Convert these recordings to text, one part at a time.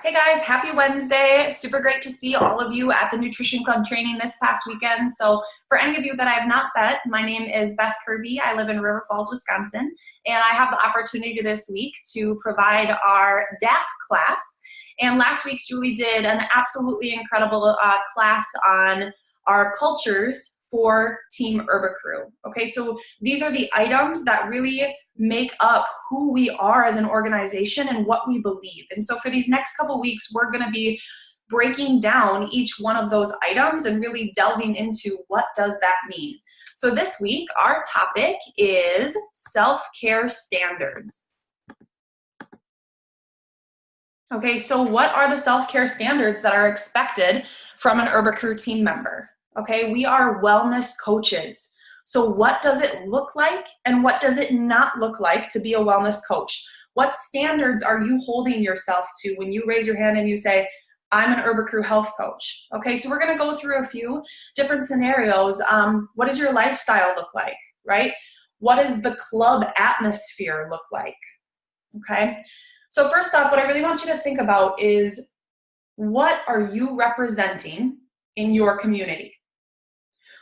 Hey guys, happy Wednesday. Super great to see all of you at the Nutrition Club training this past weekend. So for any of you that I have not met, my name is Beth Kirby. I live in River Falls, Wisconsin, and I have the opportunity this week to provide our DAP class. And last week, Julie did an absolutely incredible class on our cultures for Team Herbacrew. Okay, so these are the items that really make up who we are as an organization and what we believe. And so for these next couple weeks, we're going to be breaking down each one of those items and really delving into what does that mean. So this week, our topic is self-care standards. Okay, so what are the self-care standards that are expected from an Herbacrew team member? Okay, we are wellness coaches. So what does it look like and what does it not look like to be a wellness coach? What standards are you holding yourself to when you raise your hand and you say, I'm an Herbacrew health coach? Okay, so we're gonna go through a few different scenarios. What does your lifestyle look like, right? What does the club atmosphere look like, okay? So first off, what I really want you to think about is, what are you representing in your community?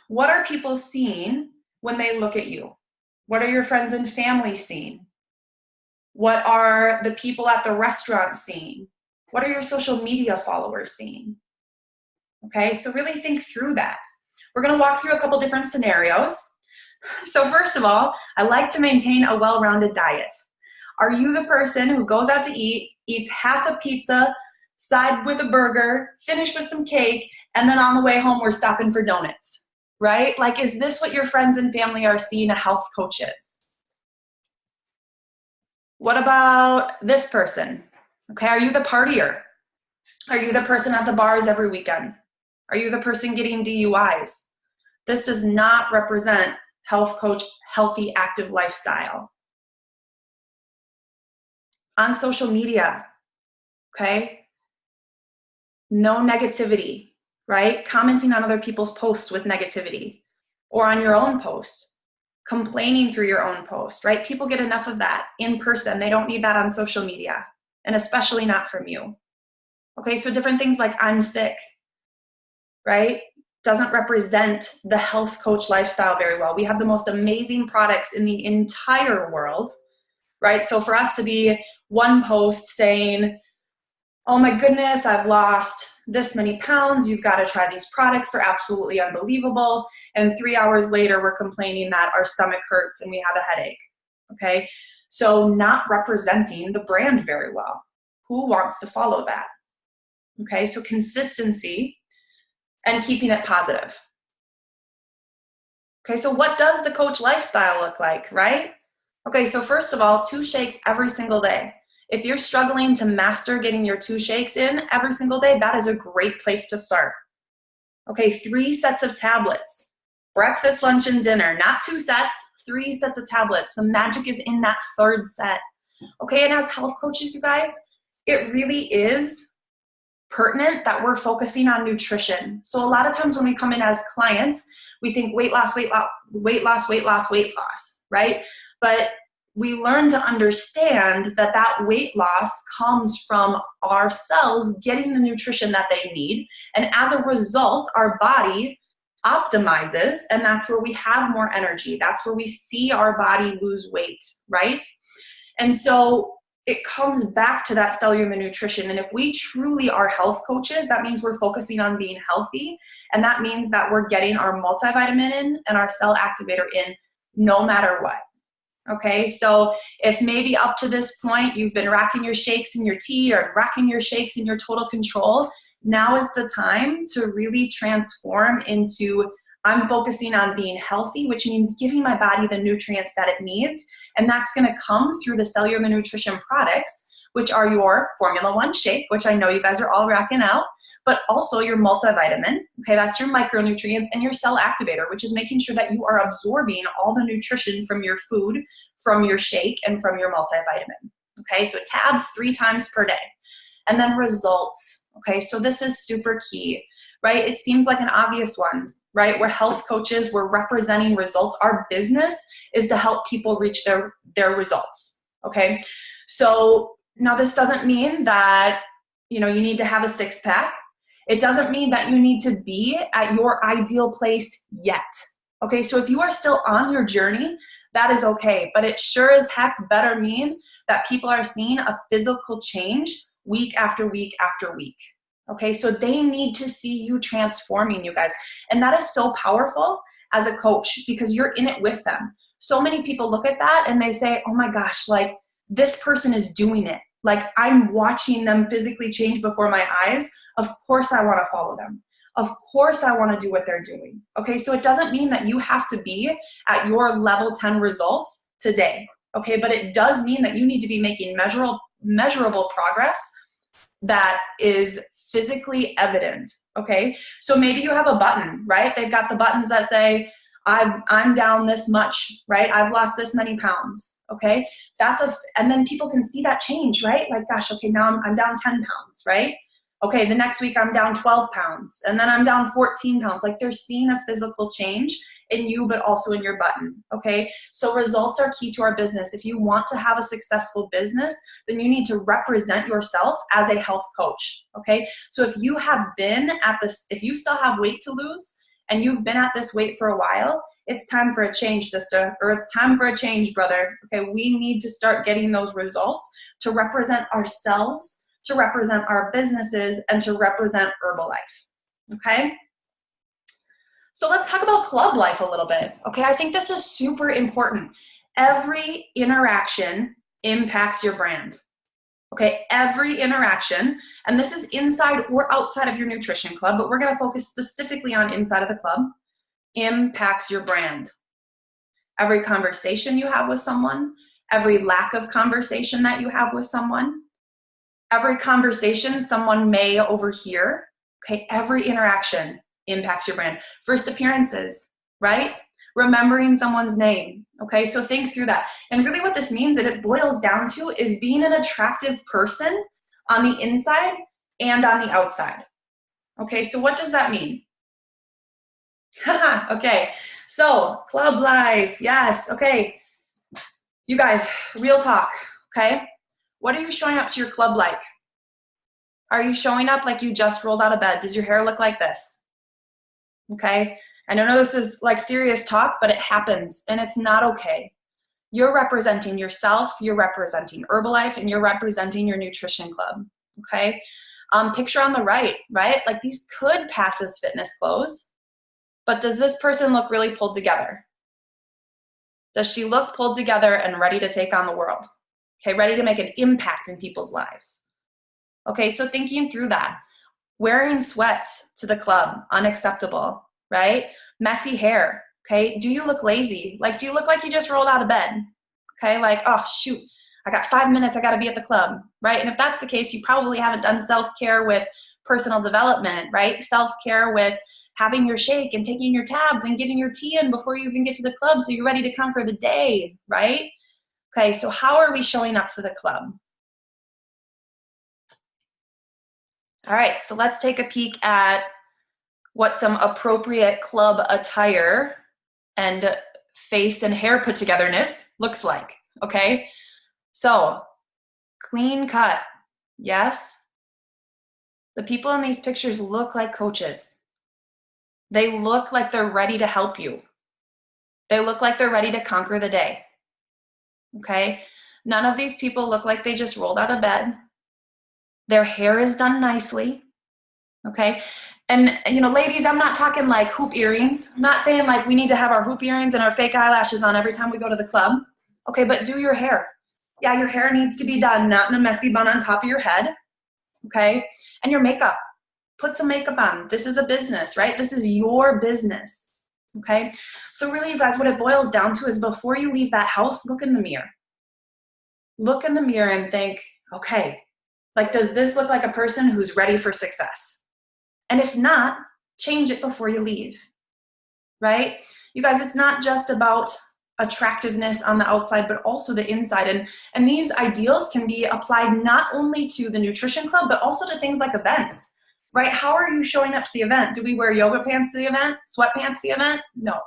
What are people seeing when they look at you? What are your friends and family seeing? What are the people at the restaurant seeing? What are your social media followers seeing? Okay, so really think through that. We're gonna walk through a couple different scenarios. So first of all, I like to maintain a well-rounded diet. Are you the person who goes out to eat, eats half a pizza, side with a burger, finish with some cake, and then on the way home we're stopping for donuts, right? Like, is this what your friends and family are seeing a health coach is? What about this person? Okay, are you the partier? Are you the person at the bars every weekend? Are you the person getting DUIs? This does not represent health coach, healthy, active lifestyle. On social media, okay? No negativity, right? Commenting on other people's posts with negativity, or on your own post, complaining through your own post, right? People get enough of that in person. They don't need that on social media, and especially not from you. Okay, so different things like I'm sick, right? Doesn't represent the health coach lifestyle very well. We have the most amazing products in the entire world, right? So for us to be one post saying, oh my goodness, I've lost this many pounds, you've got to try these products, they're absolutely unbelievable. And 3 hours later, we're complaining that our stomach hurts and we have a headache, okay? So not representing the brand very well. Who wants to follow that? Okay, so consistency and keeping it positive. Okay, so what does the coach lifestyle look like, right? Okay, so first of all, 2 shakes every single day. If you're struggling to master getting your 2 shakes in every single day, that is a great place to start. Okay, 3 sets of tablets. Breakfast, lunch, and dinner. Not 2 sets, 3 sets of tablets. The magic is in that 3rd set. Okay, and as health coaches, you guys, it really is pertinent that we're focusing on nutrition. So a lot of times when we come in as clients, we think weight loss, weight loss, weight loss, weight loss, weight loss, right? But we learn to understand that that weight loss comes from our cells getting the nutrition that they need. And as a result, our body optimizes, and that's where we have more energy. That's where we see our body lose weight, right? And so it comes back to that cellular nutrition. And if we truly are health coaches, that means we're focusing on being healthy. And that means that we're getting our multivitamin in and our cell activator in no matter what. Okay, so if maybe up to this point you've been racking your shakes in your tea or racking your shakes in your total control, now is the time to really transform into, I'm focusing on being healthy, which means giving my body the nutrients that it needs. And that's going to come through the cellular nutrition products, which are your Formula 1 shake, which I know you guys are all racking out, but also your multivitamin. Okay, that's your micronutrients, and your cell activator, which is making sure that you are absorbing all the nutrition from your food, from your shake, and from your multivitamin. Okay, so tabs 3 times per day. And then results. Okay, so this is super key, right? It seems like an obvious one, right? We're health coaches, we're representing results. Our business is to help people reach their results, okay? So now this doesn't mean that you know, you need to have a six-pack. It doesn't mean that you need to be at your ideal place yet. Okay, so if you are still on your journey, that is okay. But it sure as heck better mean that people are seeing a physical change week after week after week. Okay, so they need to see you transforming, you guys. And that is so powerful as a coach because you're in it with them. So many people look at that and they say, oh my gosh, like this person is doing it. Like I'm watching them physically change before my eyes. Of course I want to follow them. Of course I want to do what they're doing. Okay, so it doesn't mean that you have to be at your level 10 results today. Okay, but it does mean that you need to be making measurable progress that is physically evident. Okay, so maybe you have a button, right? They've got the buttons that say, I'm down this much, right? I've lost this many pounds, okay? And then people can see that change, right? Like, gosh, okay, now I'm down 10 pounds, right? Okay, the next week I'm down 12 pounds, and then I'm down 14 pounds. Like they're seeing a physical change in you, but also in your button, okay? So results are key to our business. If you want to have a successful business, then you need to represent yourself as a health coach, okay? So if you have been at this, if you still have weight to lose, and you've been at this weight for a while, it's time for a change, sister, or it's time for a change, brother. Okay, we need to start getting those results to represent ourselves, to represent our businesses, and to represent Herbalife, okay? So let's talk about club life a little bit, okay? I think this is super important. Every interaction impacts your brand. Okay, every interaction, and this is inside or outside of your nutrition club, but we're going to focus specifically on inside of the club, impacts your brand. Every conversation you have with someone, every lack of conversation that you have with someone, every conversation someone may overhear, okay, every interaction impacts your brand. First appearances, right? Remembering someone's name. Okay, so think through that. And really what this means that it boils down to is being an attractive person on the inside and on the outside. Okay, so what does that mean? Okay, so club life, yes, okay. You guys, real talk, okay? What are you showing up to your club like? Are you showing up like you just rolled out of bed? Does your hair look like this? Okay, I don't know this is like serious talk, but it happens and it's not okay. You're representing yourself, you're representing Herbalife, and you're representing your nutrition club, okay? Picture on the right? Like these could pass as fitness clothes, but does this person look really pulled together? Does she look pulled together and ready to take on the world? Okay, ready to make an impact in people's lives. Okay, so thinking through that. Wearing sweats to the club, unacceptable, right? Messy hair, okay? Do you look lazy? Like, do you look like you just rolled out of bed? Okay, like, oh shoot, I got 5 minutes, I gotta be at the club, right? And if that's the case, you probably haven't done self-care with personal development, right? Self-care with having your shake and taking your tabs and getting your tea in before you even get to the club so you're ready to conquer the day, right? Okay, so how are we showing up to the club? All right, so let's take a peek at what some appropriate club attire and face and hair put togetherness looks like, okay? So, clean cut, yes? The people in these pictures look like coaches. They look like they're ready to help you. They look like they're ready to conquer the day, okay? None of these people look like they just rolled out of bed. Their hair is done nicely, okay? And, you know, ladies, I'm not talking like hoop earrings. I'm not saying like we need to have our hoop earrings and our fake eyelashes on every time we go to the club, okay? But do your hair. Yeah, your hair needs to be done, not in a messy bun on top of your head, okay? And your makeup. Put some makeup on. This is a business, right? This is your business, okay? So really, you guys, what it boils down to is before you leave that house, look in the mirror. Look in the mirror and think, okay, like, does this look like a person who's ready for success? And if not, change it before you leave, right? You guys, it's not just about attractiveness on the outside, but also the inside. And these ideals can be applied not only to the nutrition club, but also to things like events, right? How are you showing up to the event? Do we wear yoga pants to the event? Sweatpants to the event? No,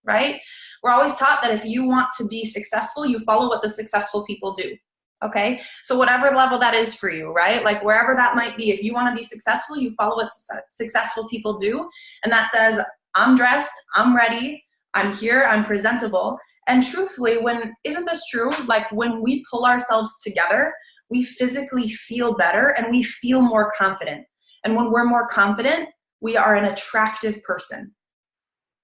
right? We're always taught that if you want to be successful, you follow what the successful people do. Okay, so whatever level that is for you, right? Like wherever that might be, if you want to be successful, you follow what successful people do. And that says, I'm dressed, I'm ready, I'm here, I'm presentable. And truthfully, isn't this true? Like when we pull ourselves together, we physically feel better and we feel more confident. And when we're more confident, we are an attractive person.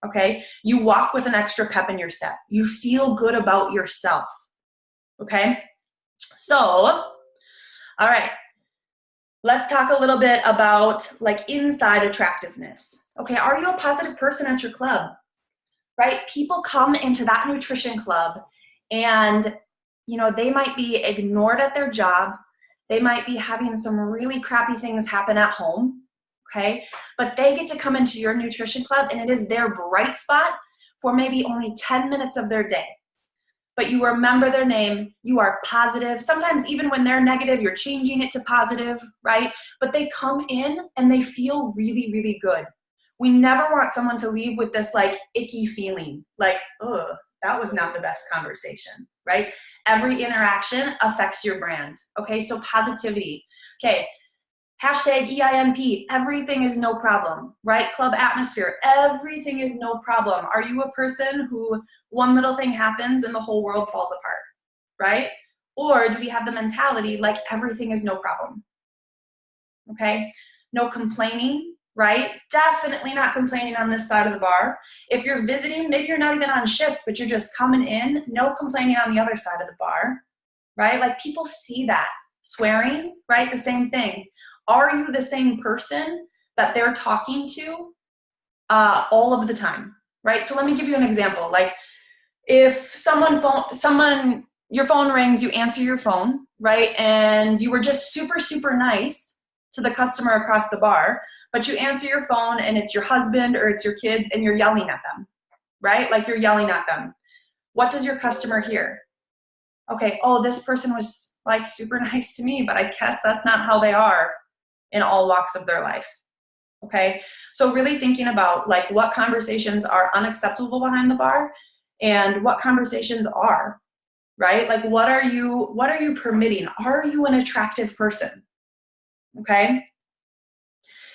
Okay, you walk with an extra pep in your step. You feel good about yourself. Okay. So, all right, let's talk a little bit about like inside attractiveness. Okay, are you a positive person at your club? Right? People come into that nutrition club and, you know, they might be ignored at their job. They might be having some really crappy things happen at home. Okay, but they get to come into your nutrition club and it is their bright spot for maybe only 10 minutes of their day. But you remember their name, you are positive. Sometimes even when they're negative, you're changing it to positive, right? But they come in and they feel really, really good. We never want someone to leave with this like icky feeling, like, ugh, that was not the best conversation, right? Every interaction affects your brand, okay? So positivity, okay? Hashtag EINP, everything is no problem, right? Club atmosphere, everything is no problem. Are you a person who one little thing happens and the whole world falls apart, right? Or do we have the mentality like everything is no problem, okay? No complaining, right? Definitely not complaining on this side of the bar. If you're visiting, maybe you're not even on shift, but you're just coming in, no complaining on the other side of the bar, right? Like people see that. Swearing, right? The same thing. Are you the same person that they're talking to all of the time, right? So let me give you an example. Like if your phone rings, you answer your phone, right? And you were just super, super nice to the customer across the bar, but you answer your phone and it's your husband or it's your kids and you're yelling at them, right? Like you're yelling at them. What does your customer hear? Okay, oh, this person was like super nice to me, but I guess that's not how they are in all walks of their life. Okay, so really thinking about like what conversations are unacceptable behind the bar and what conversations are, right? Like what are you permitting? Are you an attractive person? Okay,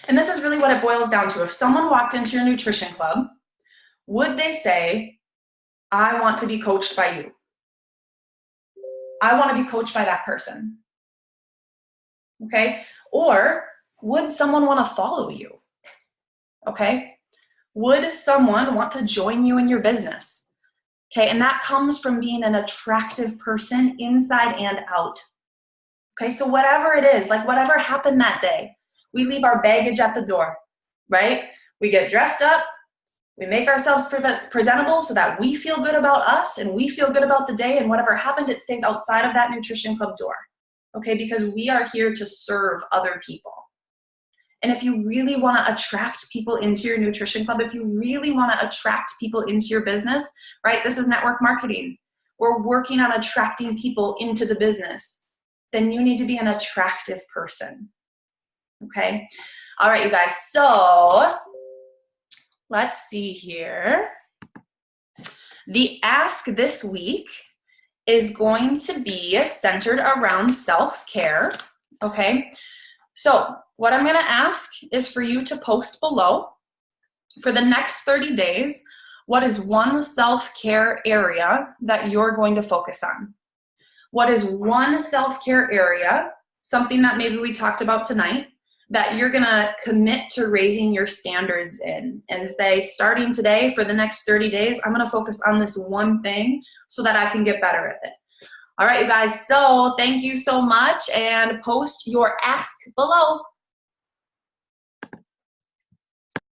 and this is really what it boils down to. If someone walked into your nutrition club, would they say, I want to be coached by you? I want to be coached by that person. Okay, or would someone want to follow you? Okay, would someone want to join you in your business? Okay, and that comes from being an attractive person inside and out. Okay, so whatever it is, like whatever happened that day, we leave our baggage at the door, right? We get dressed up, we make ourselves presentable so that we feel good about us and we feel good about the day, and whatever happened, it stays outside of that nutrition club door. Okay, because we are here to serve other people. And if you really want to attract people into your nutrition club, if you really want to attract people into your business, right? This is network marketing. We're working on attracting people into the business. Then you need to be an attractive person. Okay? All right, you guys. So let's see here. The ask this week is going to be centered around self-care. Okay? So what I'm going to ask is for you to post below for the next 30 days, what is one self-care area that you're going to focus on? What is one self-care area, something that maybe we talked about tonight, that you're going to commit to raising your standards in and say, starting today for the next 30 days, I'm going to focus on this one thing so that I can get better at it. All right, you guys, so thank you so much, and post your ask below.